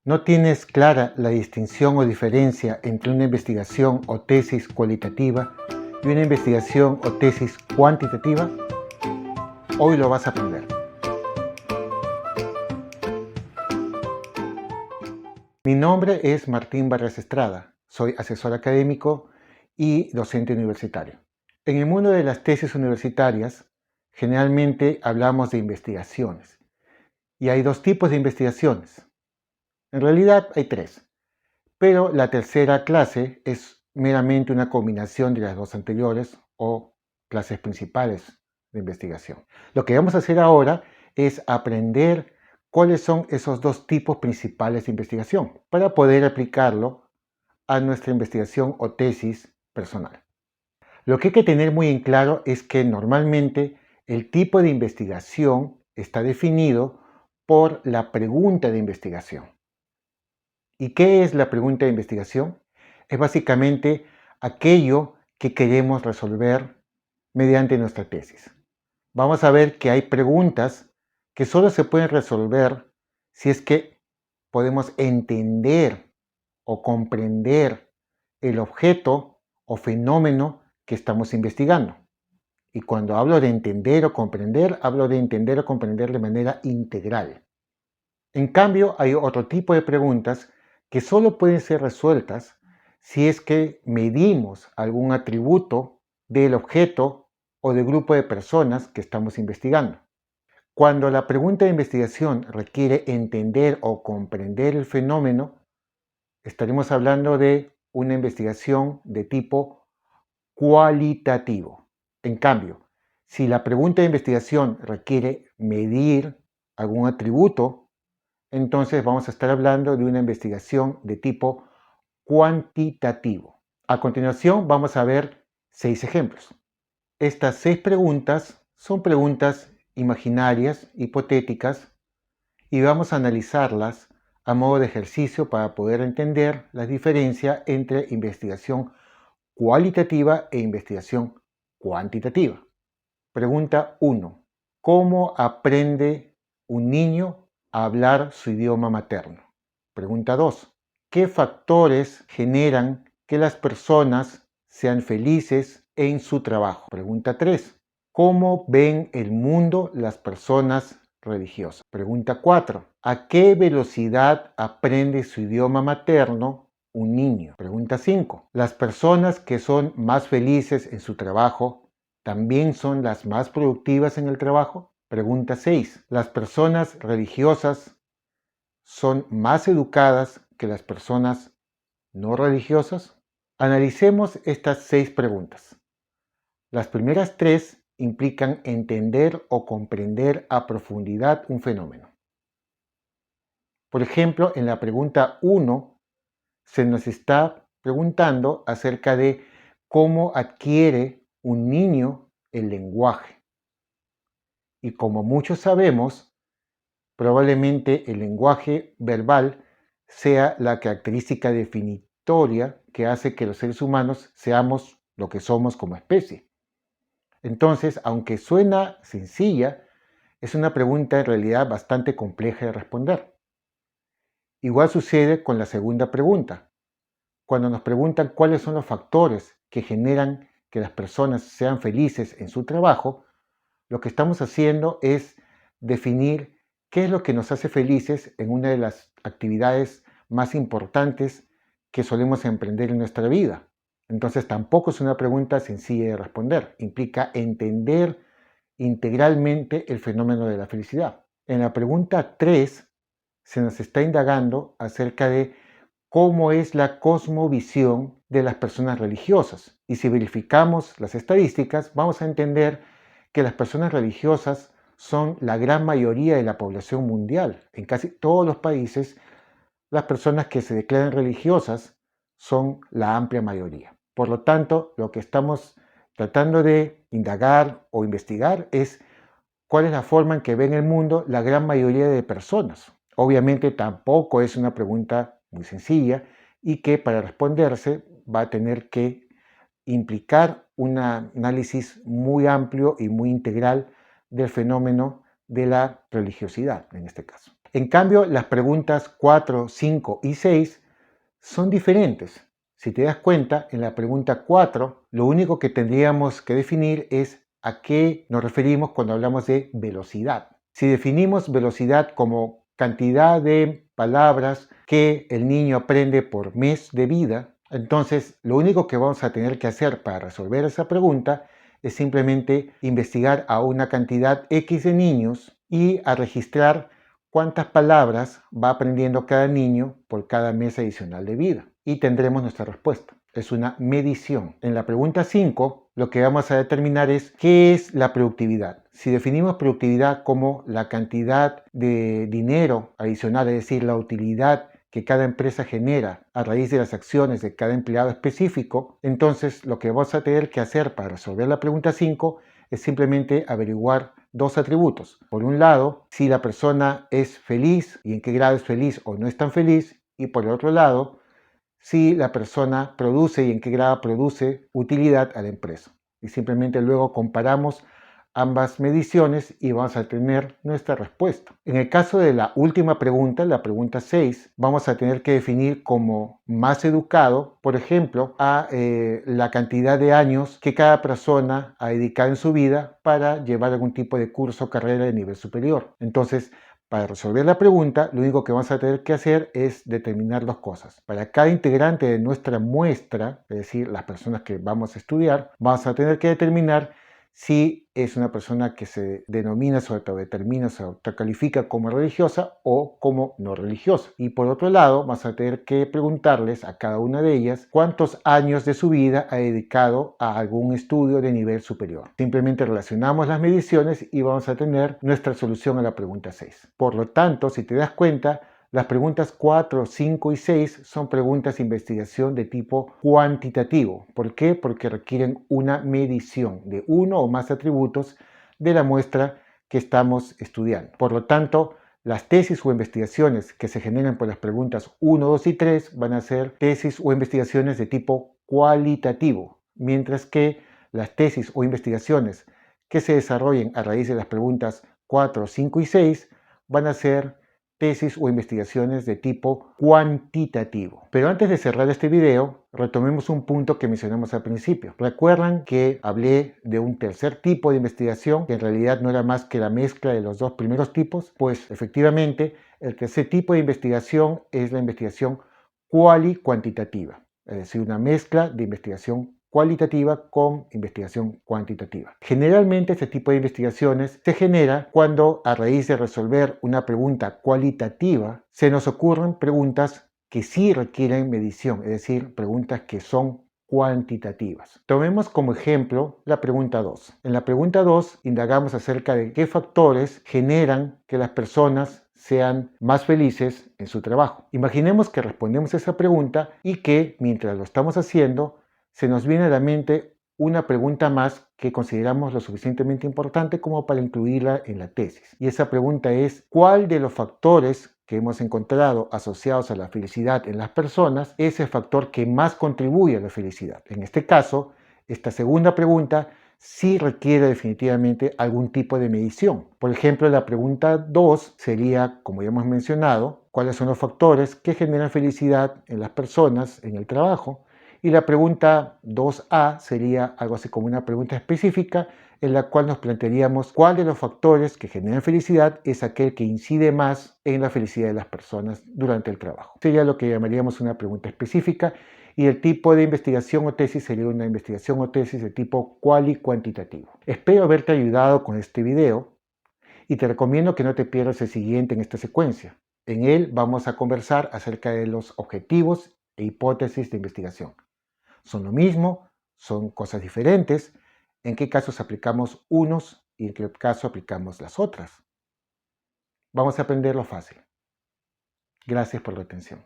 ¿No tienes clara la distinción o diferencia entre una investigación o tesis cualitativa y una investigación o tesis cuantitativa? Hoy lo vas a aprender. Mi nombre es Martín Vargas Estrada, soy asesor académico y docente universitario. En el mundo de las tesis universitarias, generalmente hablamos de investigaciones. Y hay dos tipos de investigaciones. En realidad hay tres, pero la tercera clase es meramente una combinación de las dos anteriores o clases principales de investigación. Lo que vamos a hacer ahora es aprender cuáles son esos dos tipos principales de investigación para poder aplicarlo a nuestra investigación o tesis personal. Lo que hay que tener muy en claro es que normalmente el tipo de investigación está definido por la pregunta de investigación. ¿Y qué es la pregunta de investigación? Es básicamente aquello que queremos resolver mediante nuestra tesis. Vamos a ver que hay preguntas que solo se pueden resolver si es que podemos entender o comprender el objeto o fenómeno que estamos investigando. Y cuando hablo de entender o comprender, hablo de entender o comprender de manera integral. En cambio, hay otro tipo de preguntas que solo pueden ser resueltas si es que medimos algún atributo del objeto o del grupo de personas que estamos investigando. Cuando la pregunta de investigación requiere entender o comprender el fenómeno, estaremos hablando de una investigación de tipo cualitativo. En cambio, si la pregunta de investigación requiere medir algún atributo, entonces vamos a estar hablando de una investigación de tipo cuantitativo. A continuación vamos a ver 6 ejemplos. Estas 6 preguntas son preguntas imaginarias, hipotéticas, y vamos a analizarlas a modo de ejercicio para poder entender la diferencia entre investigación cualitativa e investigación cuantitativa. Pregunta 1. ¿Cómo aprende un niño a hablar su idioma materno? Pregunta 2. ¿Qué factores generan que las personas sean felices en su trabajo? Pregunta 3. ¿Cómo ven el mundo las personas religiosas? Pregunta 4. ¿A qué velocidad aprende su idioma materno un niño? Pregunta 5. ¿Las personas que son más felices en su trabajo también son las más productivas en el trabajo? Pregunta 6. ¿Las personas religiosas son más educadas que las personas no religiosas? Analicemos estas 6 preguntas. Las primeras 3 implican entender o comprender a profundidad un fenómeno. Por ejemplo, en la pregunta 1 se nos está preguntando acerca de cómo adquiere un niño el lenguaje. Y como muchos sabemos, probablemente el lenguaje verbal sea la característica definitoria que hace que los seres humanos seamos lo que somos como especie. Entonces, aunque suena sencilla, es una pregunta en realidad bastante compleja de responder. Igual sucede con la segunda pregunta. Cuando nos preguntan cuáles son los factores que generan que las personas sean felices en su trabajo, lo que estamos haciendo es definir qué es lo que nos hace felices en una de las actividades más importantes que solemos emprender en nuestra vida. Entonces tampoco es una pregunta sencilla de responder. Implica entender integralmente el fenómeno de la felicidad. En la pregunta 3 se nos está indagando acerca de cómo es la cosmovisión de las personas religiosas. Y si verificamos las estadísticas, vamos a entender que las personas religiosas son la gran mayoría de la población mundial. En casi todos los países, las personas que se declaran religiosas son la amplia mayoría. Por lo tanto, lo que estamos tratando de indagar o investigar es cuál es la forma en que ven el mundo la gran mayoría de personas. Obviamente tampoco es una pregunta muy sencilla y que para responderse va a tener que implicar un análisis muy amplio y muy integral del fenómeno de la religiosidad en este caso. En cambio, las preguntas 4, 5 y 6 son diferentes. Si te das cuenta, en la pregunta 4, lo único que tendríamos que definir es a qué nos referimos cuando hablamos de velocidad. Si definimos velocidad como cantidad de palabras que el niño aprende por mes de vida, entonces lo único que vamos a tener que hacer para resolver esa pregunta es simplemente investigar a una cantidad X de niños y a registrar cuántas palabras va aprendiendo cada niño por cada mes adicional de vida. Y tendremos nuestra respuesta. Es una medición. En la pregunta 5, lo que vamos a determinar es qué es la productividad. Si definimos productividad como la cantidad de dinero adicional, es decir, la utilidad que cada empresa genera a raíz de las acciones de cada empleado específico, entonces lo que vamos a tener que hacer para resolver la pregunta 5 es simplemente averiguar dos atributos. Por un lado, si la persona es feliz y en qué grado es feliz o no es tan feliz, y por el otro lado, si la persona produce y en qué grado produce utilidad a la empresa. Y simplemente luego comparamos ambas mediciones y vamos a tener nuestra respuesta. En el caso de la última pregunta, la pregunta 6, vamos a tener que definir como más educado, por ejemplo, a la cantidad de años que cada persona ha dedicado en su vida para llevar algún tipo de curso o carrera de nivel superior. Entonces, para resolver la pregunta, lo único que vamos a tener que hacer es determinar dos cosas. Para cada integrante de nuestra muestra, es decir, las personas que vamos a estudiar, vamos a tener que determinar si es una persona que se denomina, se autodetermina, se autocalifica como religiosa o como no religiosa. Y por otro lado, vas a tener que preguntarles a cada una de ellas cuántos años de su vida ha dedicado a algún estudio de nivel superior. Simplemente relacionamos las mediciones y vamos a tener nuestra solución a la pregunta 6. Por lo tanto, si te das cuenta, las preguntas 4, 5 y 6 son preguntas de investigación de tipo cuantitativo. ¿Por qué? Porque requieren una medición de uno o más atributos de la muestra que estamos estudiando. Por lo tanto, las tesis o investigaciones que se generan por las preguntas 1, 2 y 3 van a ser tesis o investigaciones de tipo cualitativo, mientras que las tesis o investigaciones que se desarrollen a raíz de las preguntas 4, 5 y 6 van a ser tesis o investigaciones de tipo cuantitativo. Pero antes de cerrar este video, retomemos un punto que mencionamos al principio. ¿Recuerdan que hablé de un tercer tipo de investigación que en realidad no era más que la mezcla de los dos primeros tipos? Pues efectivamente, el tercer tipo de investigación es la investigación cualitativa, es decir, una mezcla de investigación cualitativa con investigación cuantitativa. Generalmente este tipo de investigaciones se genera cuando a raíz de resolver una pregunta cualitativa se nos ocurren preguntas que sí requieren medición, es decir, preguntas que son cuantitativas. Tomemos como ejemplo la pregunta 2. En la pregunta 2 indagamos acerca de qué factores generan que las personas sean más felices en su trabajo. Imaginemos que respondemos a esa pregunta y que mientras lo estamos haciendo se nos viene a la mente una pregunta más que consideramos lo suficientemente importante como para incluirla en la tesis. Y esa pregunta es, ¿cuál de los factores que hemos encontrado asociados a la felicidad en las personas es el factor que más contribuye a la felicidad? En este caso, esta segunda pregunta sí requiere definitivamente algún tipo de medición. Por ejemplo, la pregunta 2 sería, como ya hemos mencionado, ¿cuáles son los factores que generan felicidad en las personas en el trabajo? Y la pregunta 2A sería algo así como una pregunta específica en la cual nos plantearíamos cuál de los factores que generan felicidad es aquel que incide más en la felicidad de las personas durante el trabajo. Sería lo que llamaríamos una pregunta específica y el tipo de investigación o tesis sería una investigación o tesis de tipo cuantitativo. Espero haberte ayudado con este video y te recomiendo que no te pierdas el siguiente en esta secuencia. En él vamos a conversar acerca de los objetivos e hipótesis de investigación. ¿Son lo mismo? ¿Son cosas diferentes? ¿En qué casos aplicamos unos y en qué caso aplicamos las otras? Vamos a aprenderlo fácil. Gracias por la atención.